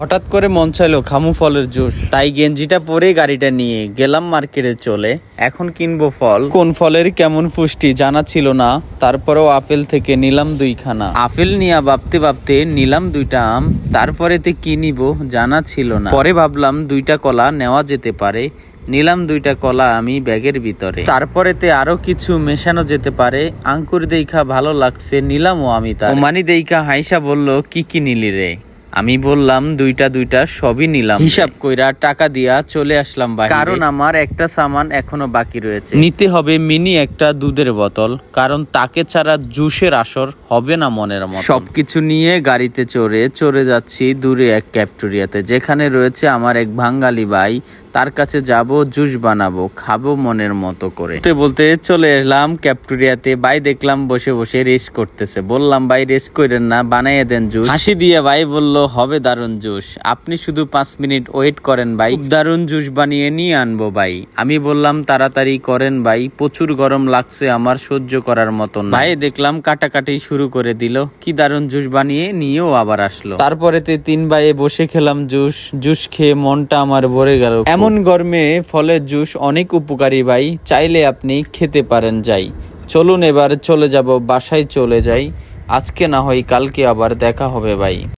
হঠাৎ করে মন চাইলো খামু ফলের জুস, তাই গেঞ্জিটা পরে গাড়িটা নিয়ে গেলাম মার্কেটে চলে। এখন কিনবো ফল, কোন ফলের কেমন পুষ্টি জানা ছিল না, তারপরেও আপেল থেকে নিলাম 2খানা। আপেল নিয়ে ভাবতে ভাবতে নিলাম 2টা আম, তারপরেতে কি নিব জানা ছিল না। পরে ভাবলাম 2টা কলা নেওয়া যেতে পারে, নিলাম 2টা কলা আমি ব্যাগের ভিতরে। তারপরেতে আরো কিছু মেশানো যেতে পারে, আঙ্কুর দেইখা ভালো লাগছে নিলামও আমি। তার ওমানি দেইখা হাইসা বলল কি কি নিলি রে? আমি বললাম 2টা সবই নিলাম। হিসাব কইরা টাকা দিয়া চলে আসলাম বাইরে, কারণ আমার একটা সামান এখনো বাকি রয়েছে। নিতে হবে মিনি একটা দুধের বোতল, কারণ তাকে ছাড়া জুসের আসর হবে না মনের মতো। সবকিছু নিয়ে গাড়িতে চড়ে যাচ্ছি দূরে এক ক্যাফটেরিয়াতে, যেখানে রয়েছে আমার এক বাঙালি ভাই। তার কাছে যাব, জুস বানাবো, খাবো মনের মতো করে। বলতে চলে এলাম ক্যাফটেরিয়াতে। ভাই দেখলাম বসে বসে রেস্ট করতেছে। বললাম ভাই রেস্ট করেন না, বানাইয়ে দেন জুস। হাসি দিয়ে ভাই বলল হবে দারুন জুস, আপনি শুধু 5 মিনিট ওয়েট করেন ভাই, দারুন জুস বানিয়ে নিয়ে আনবো ভাই। আমি বললাম তাড়াতাড়ি করেন ভাই, প্রচুর গরম লাগছে আমার, সহ্য করার মতন। ভাই দেখলাম কাটাকাটি শুরু করে দিল, কি দারুন জুস বানিয়ে নিয়েও আবার আসলো। তারপরেতে 3 ভাইয়ে বসে খেলাম জুস খেয়ে মনটা আমার ভরে গেল। এমন গরমে ফলের জুস অনেক উপকারী ভাই, চাইলে আপনি খেতে পারেন। যাই চলুন এবার চলে যাব বাসায়, চলে যাই আজকে, না হয় কালকে আবার দেখা হবে ভাই।